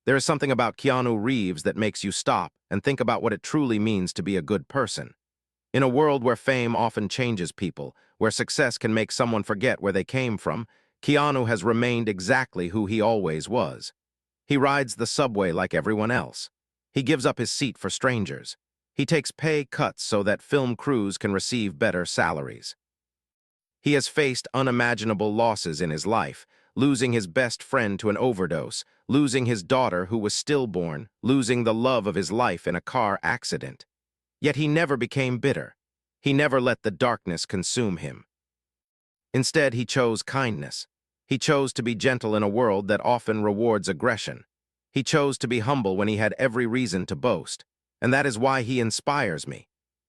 There is something about Keanu Reeves that makes you stop and think about what it truly means to be a good person. In a world where fame often changes people, where success can make someone forget where they came from, Keanu has remained exactly who he always was. He rides the subway like everyone else. He gives up his seat for strangers. He takes pay cuts so that film crews can receive better salaries. He has faced unimaginable losses in his life, losing his best friend to an overdose, losing his daughter who was stillborn, losing the love of his life in a car accident. Yet he never became bitter. He never let the darkness consume him. Instead, he chose kindness. He chose to be gentle in a world that often rewards aggression. He chose to be humble when he had every reason to boast. And that is why he inspires me.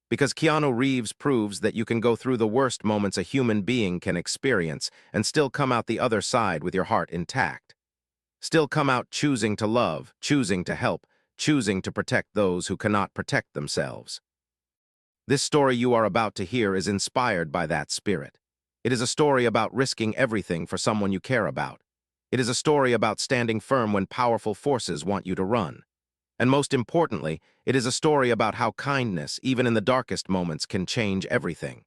Because Keanu Reeves proves that you can go through the worst moments a human being can experience and still come out the other side with your heart intact. Still come out choosing to love, choosing to help, choosing to protect those who cannot protect themselves. This story you are about to hear is inspired by that spirit. It is a story about risking everything for someone you care about. It is a story about standing firm when powerful forces want you to run. And most importantly, it is a story about how kindness, even in the darkest moments, can change everything.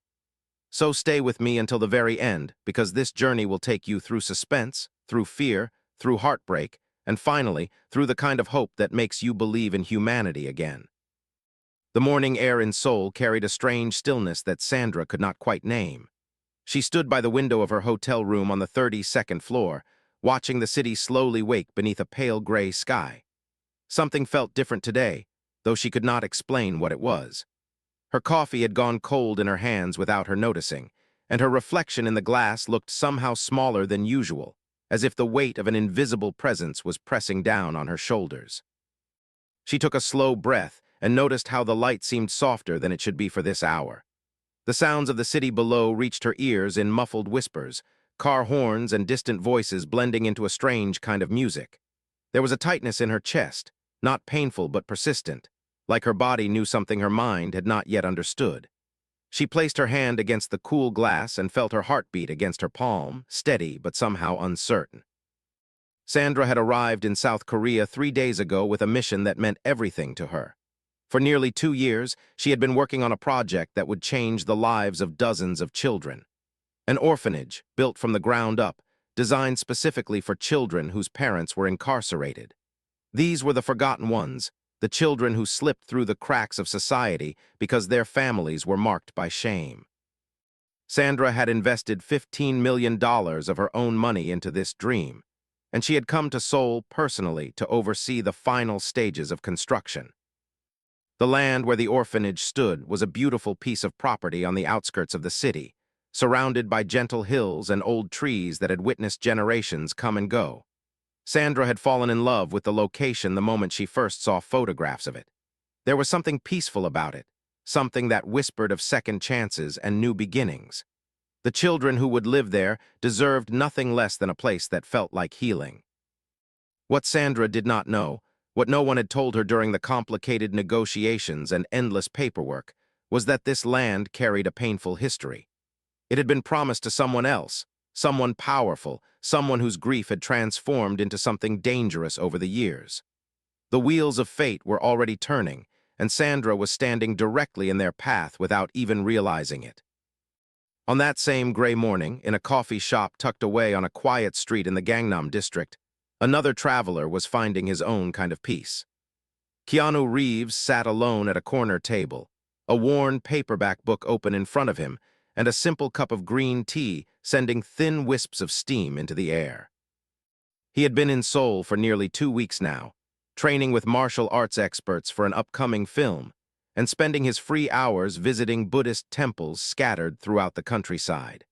So stay with me until the very end, because this journey will take you through suspense, through fear, through heartbreak, and finally, through the kind of hope that makes you believe in humanity again. The morning air in Seoul carried a strange stillness that Sandra could not quite name. She stood by the window of her hotel room on the 32nd floor, watching the city slowly wake beneath a pale gray sky. Something felt different today, though she could not explain what it was. Her coffee had gone cold in her hands without her noticing, and her reflection in the glass looked somehow smaller than usual, as if the weight of an invisible presence was pressing down on her shoulders. She took a slow breath and noticed how the light seemed softer than it should be for this hour. The sounds of the city below reached her ears in muffled whispers, car horns and distant voices blending into a strange kind of music. There was a tightness in her chest, not painful but persistent, like her body knew something her mind had not yet understood. She placed her hand against the cool glass and felt her heartbeat against her palm, steady but somehow uncertain. Sandra had arrived in South Korea 3 days ago with a mission that meant everything to her. For nearly 2 years, she had been working on a project that would change the lives of dozens of children. An orphanage, built from the ground up, designed specifically for children whose parents were incarcerated. These were the forgotten ones, the children who slipped through the cracks of society because their families were marked by shame. Sandra had invested $15 million of her own money into this dream, and she had come to Seoul personally to oversee the final stages of construction. The land where the orphanage stood was a beautiful piece of property on the outskirts of the city, surrounded by gentle hills and old trees that had witnessed generations come and go. Sandra had fallen in love with the location the moment she first saw photographs of it. There was something peaceful about it, something that whispered of second chances and new beginnings. The children who would live there deserved nothing less than a place that felt like healing. What Sandra did not know, what no one had told her during the complicated negotiations and endless paperwork, was that this land carried a painful history. It had been promised to someone else, someone powerful, someone whose grief had transformed into something dangerous over the years. The wheels of fate were already turning, and Sandra was standing directly in their path without even realizing it. On that same gray morning, in a coffee shop tucked away on a quiet street in the Gangnam district, another traveler was finding his own kind of peace. Keanu Reeves sat alone at a corner table, a worn paperback book open in front of him, and a simple cup of green tea sending thin wisps of steam into the air. He had been in Seoul for nearly 2 weeks now, training with martial arts experts for an upcoming film, and spending his free hours visiting Buddhist temples scattered throughout the countryside.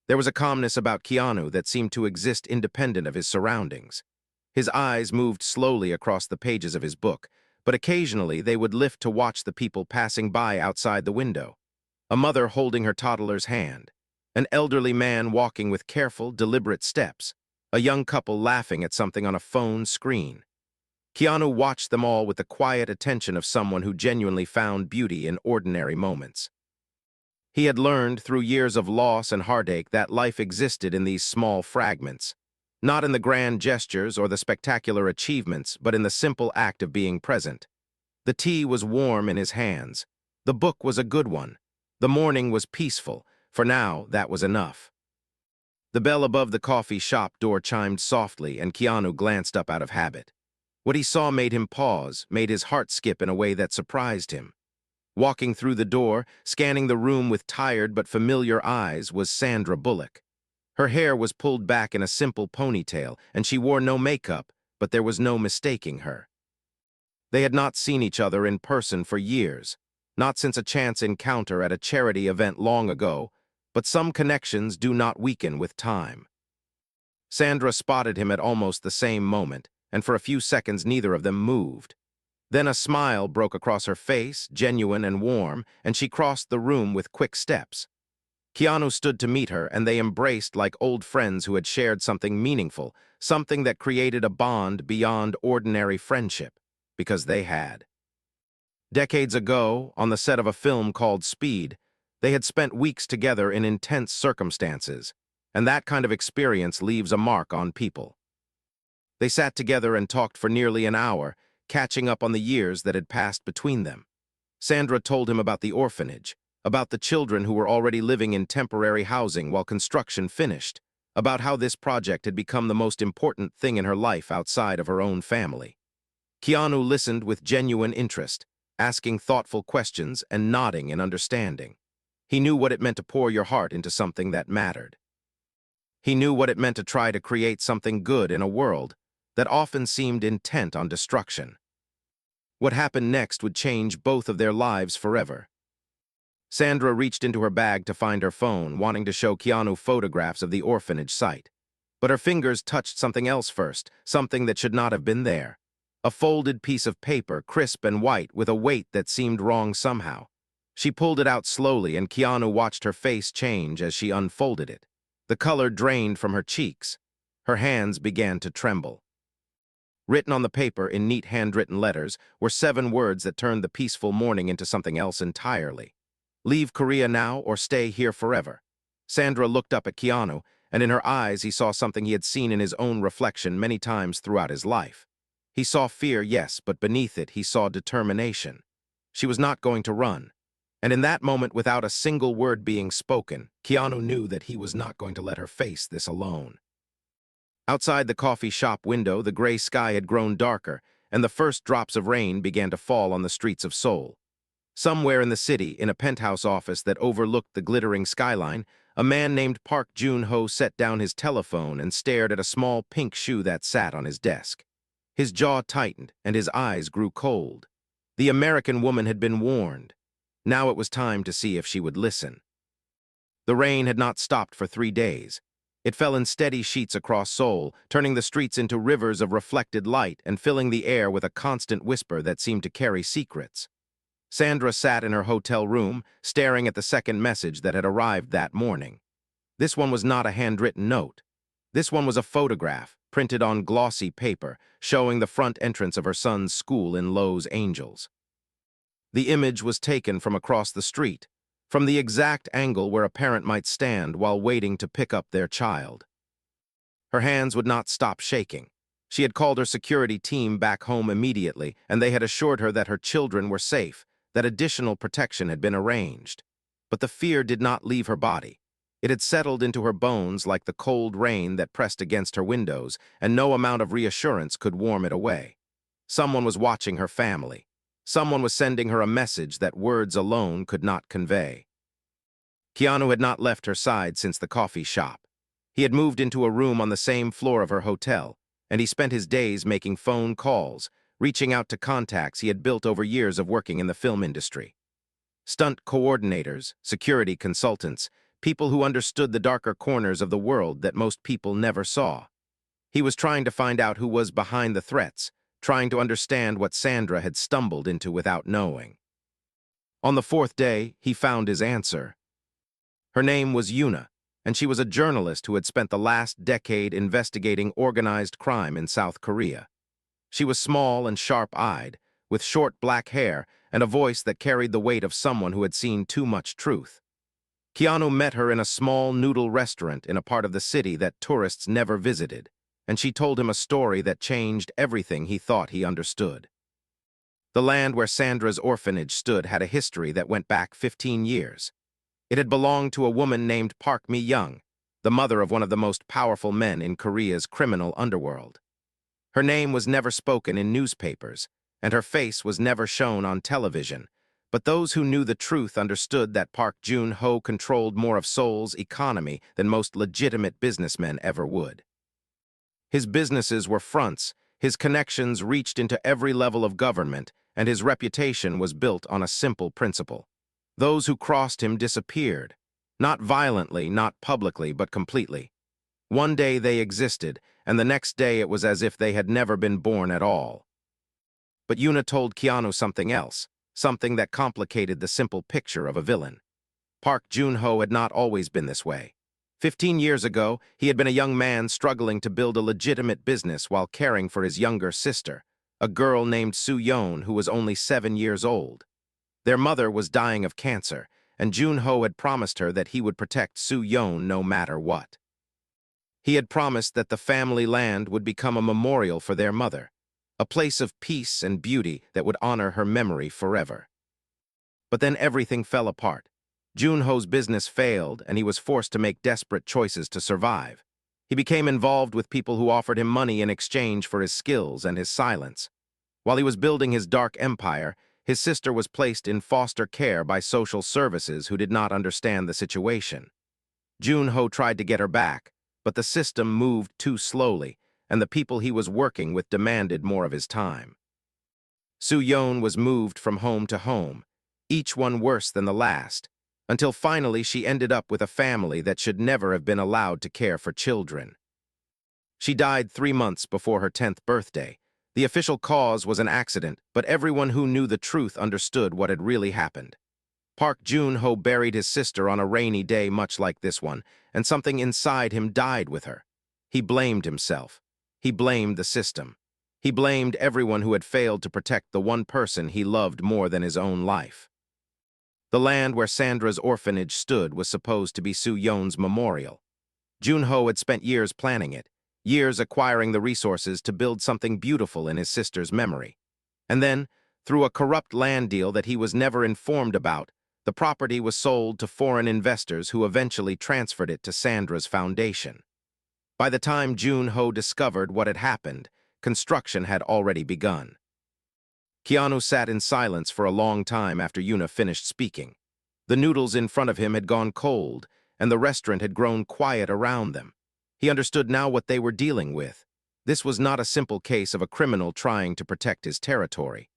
There was a calmness about Keanu that seemed to exist independent of his surroundings. His eyes moved slowly across the pages of his book, but occasionally they would lift to watch the people passing by outside the window. A mother holding her toddler's hand, an elderly man walking with careful, deliberate steps, a young couple laughing at something on a phone screen. Keanu watched them all with the quiet attention of someone who genuinely found beauty in ordinary moments. He had learned through years of loss and heartache that life existed in these small fragments. Not in the grand gestures or the spectacular achievements, but in the simple act of being present. The tea was warm in his hands. The book was a good one. The morning was peaceful. For now, that was enough. The bell above the coffee shop door chimed softly, and Keanu glanced up out of habit. What he saw made him pause, made his heart skip in a way that surprised him. Walking through the door, scanning the room with tired but familiar eyes, was Sandra Bullock. Her hair was pulled back in a simple ponytail, and she wore no makeup, but there was no mistaking her. They had not seen each other in person for years, not since a chance encounter at a charity event long ago, but some connections do not weaken with time. Sandra spotted him at almost the same moment, and for a few seconds neither of them moved. Then a smile broke across her face, genuine and warm, and she crossed the room with quick steps. Keanu stood to meet her, and they embraced like old friends who had shared something meaningful, something that created a bond beyond ordinary friendship, because they had. Decades ago, on the set of a film called Speed, they had spent weeks together in intense circumstances, and that kind of experience leaves a mark on people. They sat together and talked for nearly an hour, catching up on the years that had passed between them. Sandra told him about the orphanage, about the children who were already living in temporary housing while construction finished, about how this project had become the most important thing in her life outside of her own family. Keanu listened with genuine interest, asking thoughtful questions and nodding in understanding. He knew what it meant to pour your heart into something that mattered. He knew what it meant to try to create something good in a world that often seemed intent on destruction. What happened next would change both of their lives forever. Sandra reached into her bag to find her phone, wanting to show Keanu photographs of the orphanage site. But her fingers touched something else first, something that should not have been there. A folded piece of paper, crisp and white, with a weight that seemed wrong somehow. She pulled it out slowly, and Keanu watched her face change as she unfolded it. The color drained from her cheeks. Her hands began to tremble. Written on the paper in neat handwritten letters were 7 words that turned the peaceful morning into something else entirely. Leave Korea now or stay here forever. Sandra looked up at Keanu, and in her eyes he saw something he had seen in his own reflection many times throughout his life. He saw fear, yes, but beneath it he saw determination. She was not going to run. And in that moment, without a single word being spoken, Keanu knew that he was not going to let her face this alone. Outside the coffee shop window, the gray sky had grown darker, and the first drops of rain began to fall on the streets of Seoul. Somewhere in the city, in a penthouse office that overlooked the glittering skyline, a man named Park Joon Ho set down his telephone and stared at a small pink shoe that sat on his desk. His jaw tightened, and his eyes grew cold. The American woman had been warned. Now it was time to see if she would listen. The rain had not stopped for 3 days. It fell in steady sheets across Seoul, turning the streets into rivers of reflected light and filling the air with a constant whisper that seemed to carry secrets. Sandra sat in her hotel room, staring at the second message that had arrived that morning. This one was not a handwritten note. This one was a photograph, printed on glossy paper, showing the front entrance of her son's school in Los Angeles. The image was taken from across the street, from the exact angle where a parent might stand while waiting to pick up their child. Her hands would not stop shaking. She had called her security team back home immediately, and they had assured her that her children were safe, that additional protection had been arranged. But the fear did not leave her body. It had settled into her bones like the cold rain that pressed against her windows, and no amount of reassurance could warm it away. Someone was watching her family. Someone was sending her a message that words alone could not convey. Keanu had not left her side since the coffee shop. He had moved into a room on the same floor of her hotel, and he spent his days making phone calls, reaching out to contacts he had built over years of working in the film industry. Stunt coordinators, security consultants, people who understood the darker corners of the world that most people never saw. He was trying to find out who was behind the threats, trying to understand what Sandra had stumbled into without knowing. On the 4th day, he found his answer. Her name was Yuna, and she was a journalist who had spent the last decade investigating organized crime in South Korea. She was small and sharp-eyed, with short black hair and a voice that carried the weight of someone who had seen too much truth. Keanu met her in a small noodle restaurant in a part of the city that tourists never visited. and she told him a story that changed everything he thought he understood. The land where Sandra's orphanage stood had a history that went back 15 years. It had belonged to a woman named Park Mi-young, the mother of one of the most powerful men in Korea's criminal underworld. Her name was never spoken in newspapers, and her face was never shown on television, but those who knew the truth understood that Park Joon Ho controlled more of Seoul's economy than most legitimate businessmen ever would. His businesses were fronts, his connections reached into every level of government, and his reputation was built on a simple principle. Those who crossed him disappeared. Not violently, not publicly, but completely. One day they existed, and the next day it was as if they had never been born at all. But Yuna told Keanu something else, something that complicated the simple picture of a villain. Park Joon Ho had not always been this way. 15 years ago, he had been a young man struggling to build a legitimate business while caring for his younger sister, a girl named Soo-yeon who was only 7 years old. Their mother was dying of cancer, and Joon Ho had promised her that he would protect Soo-yeon no matter what. He had promised that the family land would become a memorial for their mother, a place of peace and beauty that would honor her memory forever. But then everything fell apart. Joon Ho's business failed, and he was forced to make desperate choices to survive. He became involved with people who offered him money in exchange for his skills and his silence. While he was building his dark empire, his sister was placed in foster care by social services who did not understand the situation. Joon Ho tried to get her back, but the system moved too slowly, and the people he was working with demanded more of his time. Soo-yeon was moved from home to home, each one worse than the last, until finally she ended up with a family that should never have been allowed to care for children. She died 3 months before her 10th birthday. The official cause was an accident, but everyone who knew the truth understood what had really happened. Park Joon Ho buried his sister on a rainy day much like this one, and something inside him died with her. He blamed himself. He blamed the system. He blamed everyone who had failed to protect the one person he loved more than his own life. The land where Sandra's orphanage stood was supposed to be Soo-yeon's memorial. Joon Ho had spent years planning it, years acquiring the resources to build something beautiful in his sister's memory. And then, through a corrupt land deal that he was never informed about, the property was sold to foreign investors who eventually transferred it to Sandra's foundation. By the time Joon Ho discovered what had happened, construction had already begun. Keanu sat in silence for a long time after Yuna finished speaking. The noodles in front of him had gone cold, and the restaurant had grown quiet around them. He understood now what they were dealing with. This was not a simple case of a criminal trying to protect his territory.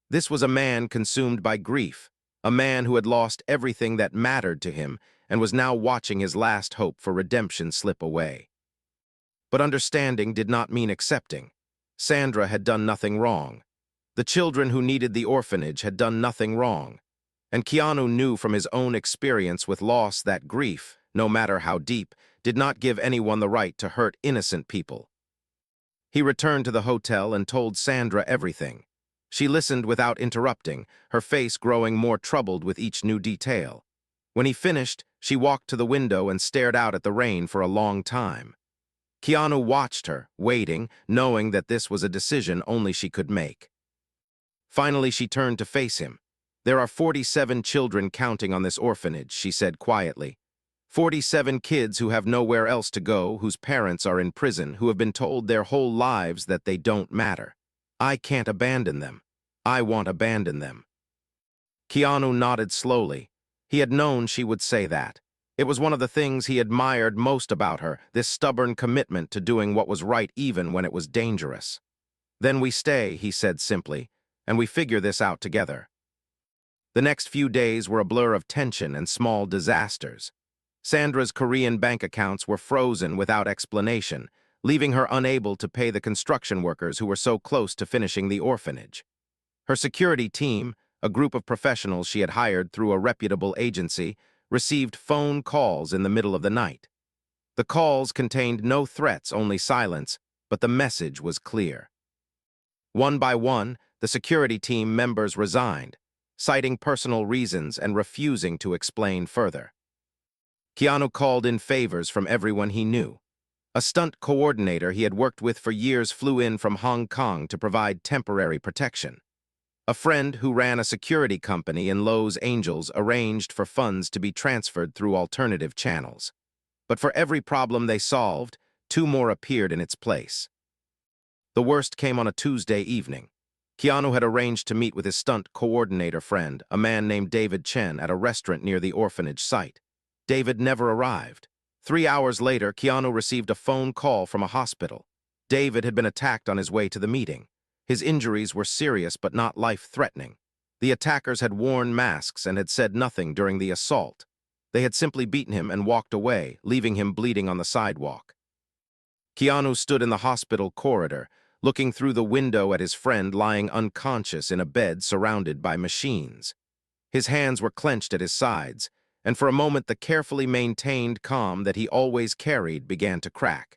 This was a man consumed by grief, a man who had lost everything that mattered to him and was now watching his last hope for redemption slip away. But understanding did not mean accepting. Sandra had done nothing wrong. The children who needed the orphanage had done nothing wrong. And Keanu knew from his own experience with loss that grief, no matter how deep, did not give anyone the right to hurt innocent people. He returned to the hotel and told Sandra everything. She listened without interrupting, her face growing more troubled with each new detail. When he finished, she walked to the window and stared out at the rain for a long time. Keanu watched her, waiting, knowing that this was a decision only she could make. Finally, she turned to face him. "There are 47 children counting on this orphanage," she said quietly. 47 kids who have nowhere else to go, whose parents are in prison, who have been told their whole lives that they don't matter. I can't abandon them. I won't abandon them. Keanu nodded slowly. He had known she would say that. It was one of the things he admired most about her, this stubborn commitment to doing what was right even when it was dangerous. "Then we stay," he said simply, "and we figure this out together." The next few days were a blur of tension and small disasters. Sandra's Korean bank accounts were frozen without explanation, leaving her unable to pay the construction workers who were so close to finishing the orphanage. Her security team, a group of professionals she had hired through a reputable agency, received phone calls in the middle of the night. The calls contained no threats, only silence, but the message was clear. One by one, the security team members resigned, citing personal reasons and refusing to explain further. Keanu called in favors from everyone he knew. A stunt coordinator he had worked with for years flew in from Hong Kong to provide temporary protection. A friend who ran a security company in Los Angeles arranged for funds to be transferred through alternative channels. But for every problem they solved, two more appeared in its place. The worst came on a Tuesday evening. Keanu had arranged to meet with his stunt coordinator friend, a man named David Chen, at a restaurant near the orphanage site. David never arrived. 3 hours later, Keanu received a phone call from a hospital. David had been attacked on his way to the meeting. His injuries were serious but not life-threatening. The attackers had worn masks and had said nothing during the assault. They had simply beaten him and walked away, leaving him bleeding on the sidewalk. Keanu stood in the hospital corridor, looking through the window at his friend lying unconscious in a bed surrounded by machines. His hands were clenched at his sides, and for a moment the carefully maintained calm that he always carried began to crack.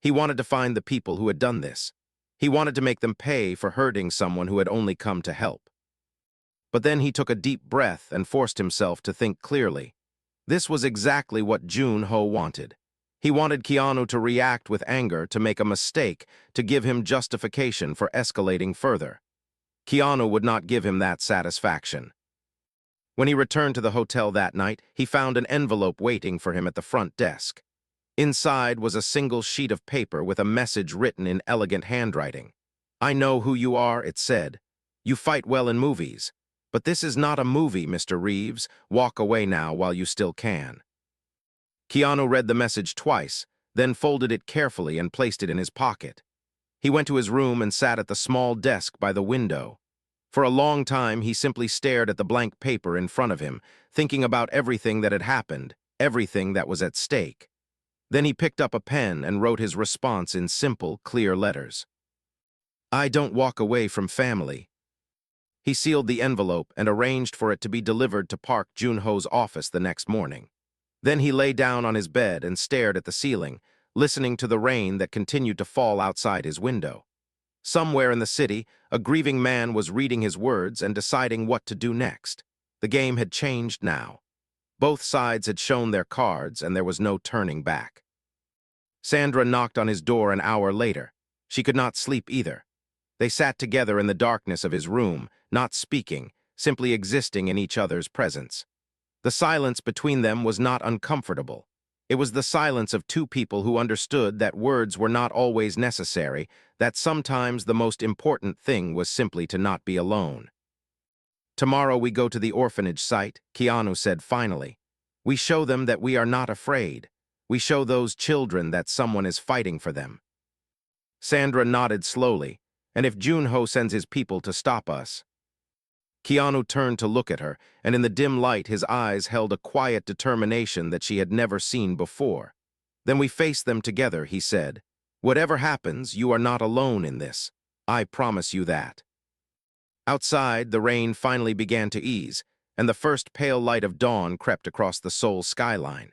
He wanted to find the people who had done this. He wanted to make them pay for hurting someone who had only come to help. But then he took a deep breath and forced himself to think clearly. This was exactly what Joon Ho wanted. He wanted Keanu to react with anger, to make a mistake, to give him justification for escalating further. Keanu would not give him that satisfaction. When he returned to the hotel that night, he found an envelope waiting for him at the front desk. Inside was a single sheet of paper with a message written in elegant handwriting. "I know who you are," it said. "You fight well in movies. But this is not a movie, Mr. Reeves. Walk away now while you still can." Keanu read the message twice, then folded it carefully and placed it in his pocket. He went to his room and sat at the small desk by the window. For a long time, he simply stared at the blank paper in front of him, thinking about everything that had happened, everything that was at stake. Then he picked up a pen and wrote his response in simple, clear letters. "I don't walk away from family." He sealed the envelope and arranged for it to be delivered to Park Joon Ho's office the next morning. Then he lay down on his bed and stared at the ceiling, listening to the rain that continued to fall outside his window. Somewhere in the city, a grieving man was reading his words and deciding what to do next. The game had changed now. Both sides had shown their cards, and there was no turning back. Sandra knocked on his door an hour later. She could not sleep either. They sat together in the darkness of his room, not speaking, simply existing in each other's presence. The silence between them was not uncomfortable. It was the silence of two people who understood that words were not always necessary, that sometimes the most important thing was simply to not be alone. "Tomorrow we go to the orphanage site," Keanu said finally. "We show them that we are not afraid. We show those children that someone is fighting for them." Sandra nodded slowly. "And if Joon Ho sends his people to stop us?" Keanu turned to look at her, and in the dim light his eyes held a quiet determination that she had never seen before. "Then we face them together," he said. "Whatever happens, you are not alone in this. I promise you that." Outside, the rain finally began to ease, and the first pale light of dawn crept across the Seoul skyline.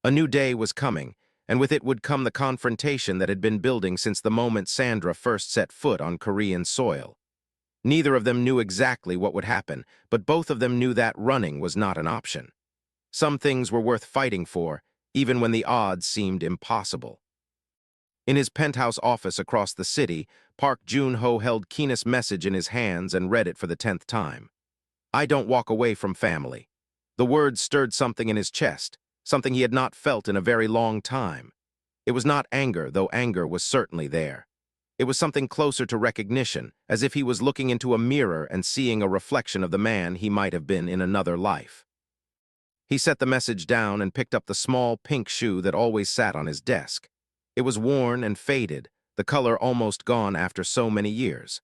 A new day was coming, and with it would come the confrontation that had been building since the moment Sandra first set foot on Korean soil. Neither of them knew exactly what would happen, but both of them knew that running was not an option. Some things were worth fighting for, even when the odds seemed impossible. In his penthouse office across the city, Park Joon Ho held Keena's message in his hands and read it for the 10th time. "I don't walk away from family." The words stirred something in his chest, something he had not felt in a very long time. It was not anger, though anger was certainly there. It was something closer to recognition, as if he was looking into a mirror and seeing a reflection of the man he might have been in another life. He set the message down and picked up the small pink shoe that always sat on his desk. It was worn and faded, the color almost gone after so many years.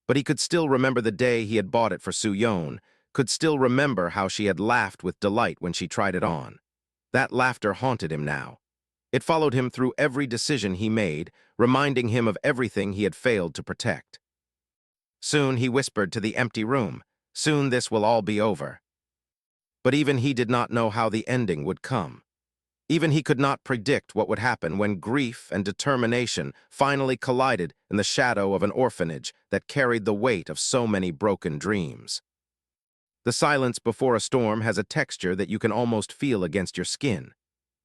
But he could still remember the day he had bought it for Soo-yeon, could still remember how she had laughed with delight when she tried it on. That laughter haunted him now. It followed him through every decision he made, reminding him of everything he had failed to protect. Soon, he whispered to the empty room, "Soon this will all be over." But even he did not know how the ending would come. Even he could not predict what would happen when grief and determination finally collided in the shadow of an orphanage that carried the weight of so many broken dreams. The silence before a storm has a texture that you can almost feel against your skin.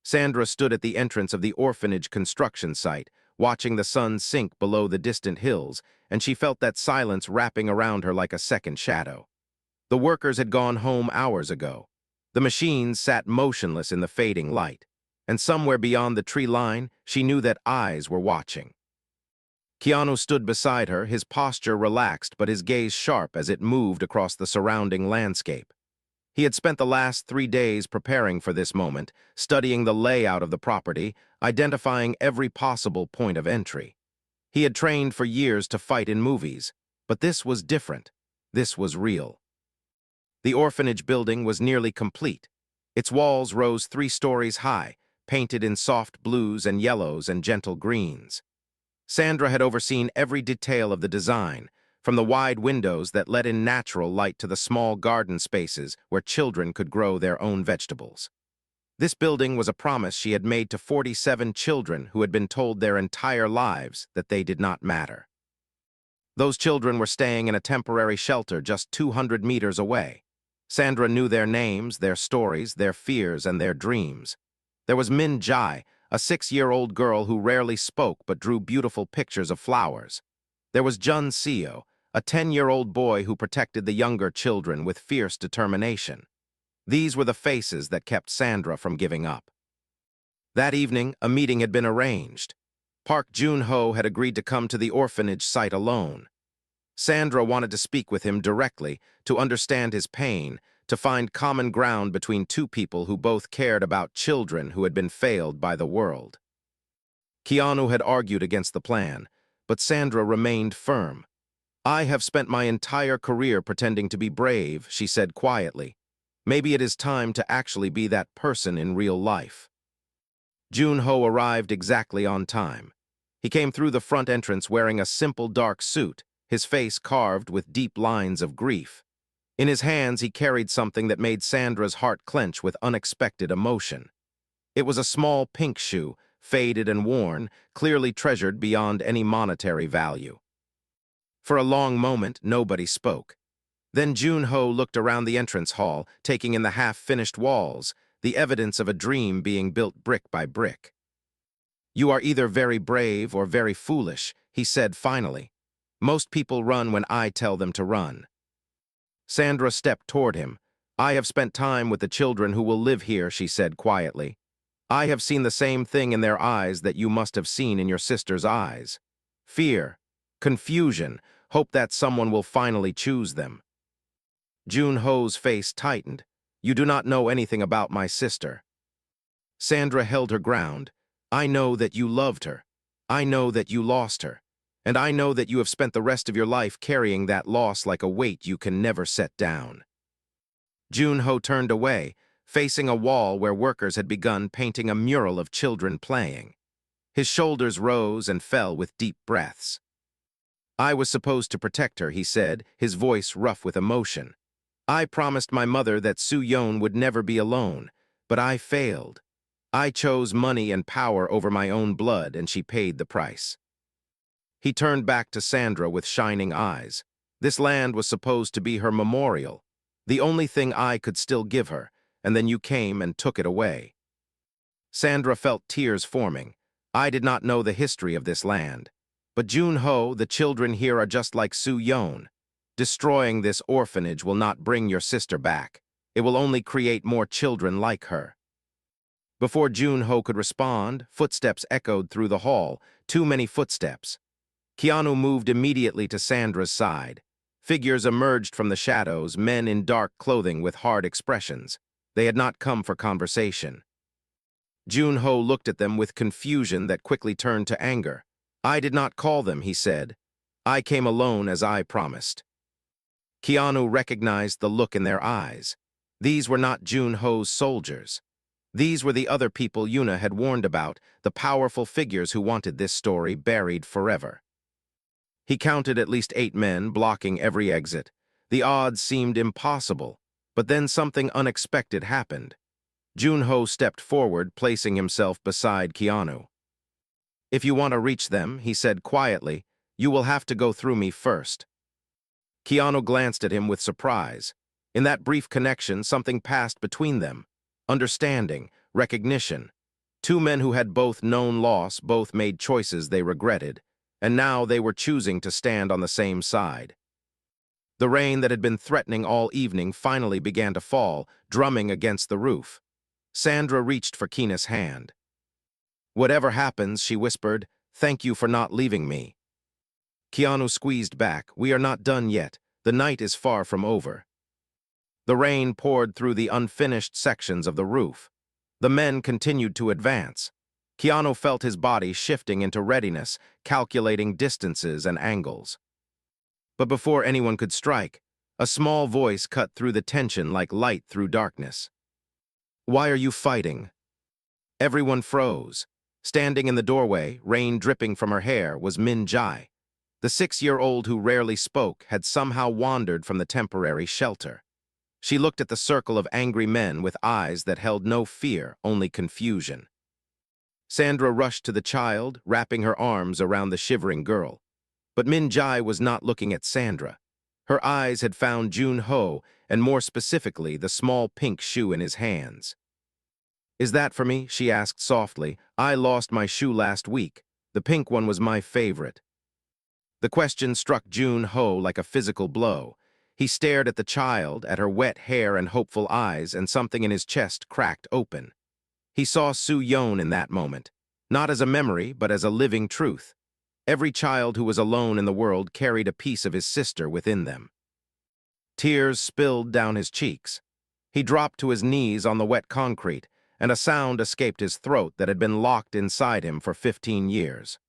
Sandra stood at the entrance of the orphanage construction site, watching the sun sink below the distant hills, and she felt that silence wrapping around her like a second shadow. The workers had gone home hours ago. The machines sat motionless in the fading light, and somewhere beyond the tree line, she knew that eyes were watching. Keanu stood beside her, his posture relaxed but his gaze sharp as it moved across the surrounding landscape. He had spent the last 3 days preparing for this moment, studying the layout of the property, identifying every possible point of entry. He had trained for years to fight in movies, but this was different. This was real. The orphanage building was nearly complete. Its walls rose 3 stories high, painted in soft blues and yellows and gentle greens. Sandra had overseen every detail of the design, from the wide windows that let in natural light to the small garden spaces where children could grow their own vegetables. This building was a promise she had made to 47 children who had been told their entire lives that they did not matter. Those children were staying in a temporary shelter just 200 meters away. Sandra knew their names, their stories, their fears, and their dreams. There was Min Jai, a 6-year-old girl who rarely spoke but drew beautiful pictures of flowers. There was Jun Seo, a 10-year-old boy who protected the younger children with fierce determination. These were the faces that kept Sandra from giving up. That evening, a meeting had been arranged. Park Joon Ho had agreed to come to the orphanage site alone. Sandra wanted to speak with him directly, to understand his pain, to find common ground between two people who both cared about children who had been failed by the world. Keanu had argued against the plan, but Sandra remained firm. "I have spent my entire career pretending to be brave," she said quietly. "Maybe it is time to actually be that person in real life." Joon Ho arrived exactly on time. He came through the front entrance wearing a simple dark suit, his face carved with deep lines of grief. In his hands, he carried something that made Sandra's heart clench with unexpected emotion. It was a small pink shoe, faded and worn, clearly treasured beyond any monetary value. For a long moment, nobody spoke. Then Joon Ho looked around the entrance hall, taking in the half-finished walls, the evidence of a dream being built brick by brick. "You are either very brave or very foolish," he said finally. "Most people run when I tell them to run." Sandra stepped toward him. "I have spent time with the children who will live here," she said quietly. "I have seen the same thing in their eyes that you must have seen in your sister's eyes. Fear, confusion, hope that someone will finally choose them." Joon Ho's face tightened. "You do not know anything about my sister." Sandra held her ground. "I know that you loved her. I know that you lost her. And I know that you have spent the rest of your life carrying that loss like a weight you can never set down." Joon Ho turned away, facing a wall where workers had begun painting a mural of children playing. His shoulders rose and fell with deep breaths. "I was supposed to protect her," he said, his voice rough with emotion. "I promised my mother that Soo-yeon would never be alone, but I failed. I chose money and power over my own blood, and she paid the price." He turned back to Sandra with shining eyes. "This land was supposed to be her memorial, the only thing I could still give her, and then you came and took it away." Sandra felt tears forming. "I did not know the history of this land. But Joon Ho, the children here are just like Soo-yeon. Destroying this orphanage will not bring your sister back. It will only create more children like her." Before Joon Ho could respond, footsteps echoed through the hall, too many footsteps. Keanu moved immediately to Sandra's side. Figures emerged from the shadows, men in dark clothing with hard expressions. They had not come for conversation. Joon Ho looked at them with confusion that quickly turned to anger. "I did not call them," he said. "I came alone as I promised." Keanu recognized the look in their eyes. These were not Joon Ho's soldiers. These were the other people Yuna had warned about, the powerful figures who wanted this story buried forever. He counted at least 8 men blocking every exit. The odds seemed impossible, but then something unexpected happened. Joon Ho stepped forward, placing himself beside Keanu. "If you want to reach them," he said quietly, "you will have to go through me first." Keanu glanced at him with surprise. In that brief connection, something passed between them. Understanding, recognition. Two men who had both known loss, both made choices they regretted, and now they were choosing to stand on the same side. The rain that had been threatening all evening finally began to fall, drumming against the roof. Sandra reached for Keena's hand. "Whatever happens," she whispered, "thank you for not leaving me." Keanu squeezed back. "We are not done yet. The night is far from over." The rain poured through the unfinished sections of the roof. The men continued to advance. Keanu felt his body shifting into readiness, calculating distances and angles. But before anyone could strike, a small voice cut through the tension like light through darkness. "Why are you fighting?" Everyone froze. Standing in the doorway, rain dripping from her hair, was Min Jae. The 6-year-old who rarely spoke had somehow wandered from the temporary shelter. She looked at the circle of angry men with eyes that held no fear, only confusion. Sandra rushed to the child, wrapping her arms around the shivering girl. But Min Jae was not looking at Sandra. Her eyes had found Joon Ho, and more specifically, the small pink shoe in his hands. "Is that for me?" she asked softly. "I lost my shoe last week. The pink one was my favorite." The question struck Joon Ho like a physical blow. He stared at the child, at her wet hair and hopeful eyes, and something in his chest cracked open. He saw Soo-yeon in that moment, not as a memory, but as a living truth. Every child who was alone in the world carried a piece of his sister within them. Tears spilled down his cheeks. He dropped to his knees on the wet concrete, and a sound escaped his throat that had been locked inside him for 15 years.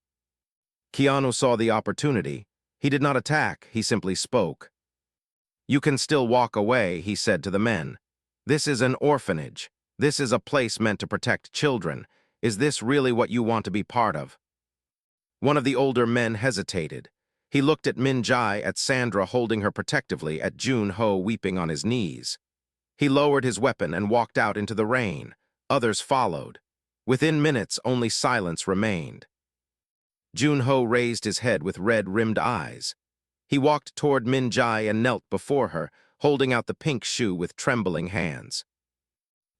Keanu saw the opportunity. He did not attack, he simply spoke. "You can still walk away," he said to the men. "This is an orphanage. This is a place meant to protect children. Is this really what you want to be part of?" One of the older men hesitated. He looked at Min Jae, at Sandra holding her protectively, at Joon Ho weeping on his knees. He lowered his weapon and walked out into the rain. Others followed. Within minutes, only silence remained. Joon Ho raised his head with red-rimmed eyes. He walked toward Min Jae and knelt before her, holding out the pink shoe with trembling hands.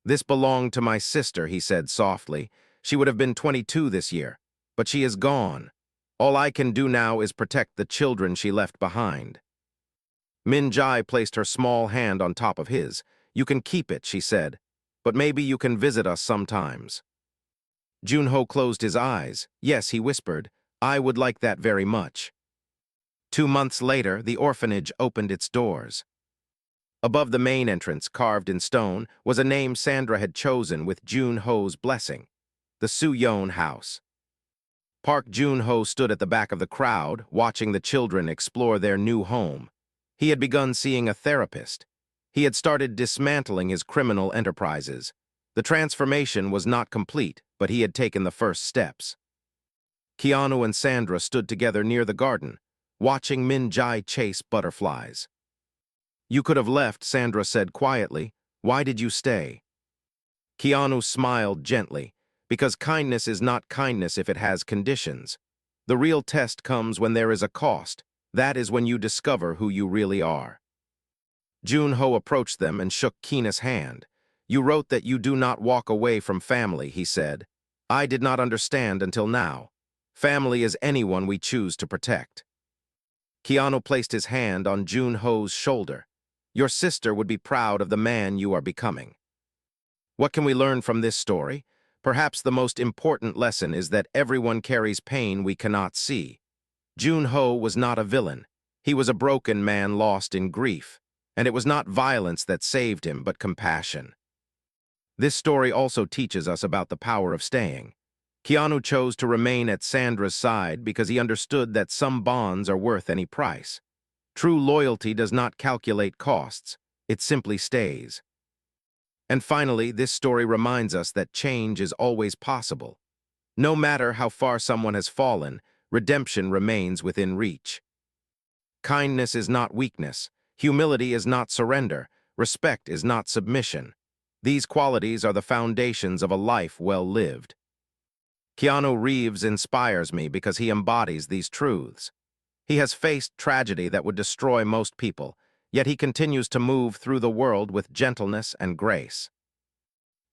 "This belonged to my sister," he said softly. "She would have been 22 this year, but she is gone. All I can do now is protect the children she left behind." Min Jae placed her small hand on top of his. "You can keep it," she said, "but maybe you can visit us sometimes." Joon Ho closed his eyes. "Yes," he whispered, "I would like that very much." 2 months later, the orphanage opened its doors. Above the main entrance, carved in stone, was a name Sandra had chosen with Joon Ho's blessing: the Soo-yeon House. Park Joon Ho stood at the back of the crowd, watching the children explore their new home. He had begun seeing a therapist. He had started dismantling his criminal enterprises. The transformation was not complete, but he had taken the first steps. Keanu and Sandra stood together near the garden, watching Min Jae chase butterflies. "You could have left," Sandra said quietly. "Why did you stay?" Keanu smiled gently, because kindness is not kindness if it has conditions. The real test comes when there is a cost. That is when you discover who you really are. Joon Ho approached them and shook Keena's hand. "You wrote that you do not walk away from family," he said. "I did not understand until now. Family is anyone we choose to protect." Keanu placed his hand on Joon Ho's shoulder. "Your sister would be proud of the man you are becoming." What can we learn from this story? Perhaps the most important lesson is that everyone carries pain we cannot see. Joon Ho was not a villain. He was a broken man lost in grief. And it was not violence that saved him, but compassion. This story also teaches us about the power of staying. Keanu chose to remain at Sandra's side because he understood that some bonds are worth any price. True loyalty does not calculate costs. It simply stays. And finally, this story reminds us that change is always possible. No matter how far someone has fallen, redemption remains within reach. Kindness is not weakness. Humility is not surrender. Respect is not submission. These qualities are the foundations of a life well lived. Keanu Reeves inspires me because he embodies these truths. He has faced tragedy that would destroy most people, yet he continues to move through the world with gentleness and grace.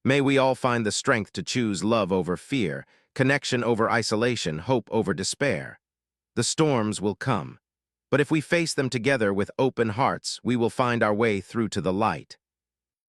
May we all find the strength to choose love over fear, connection over isolation, hope over despair. The storms will come, but if we face them together with open hearts, we will find our way through to the light.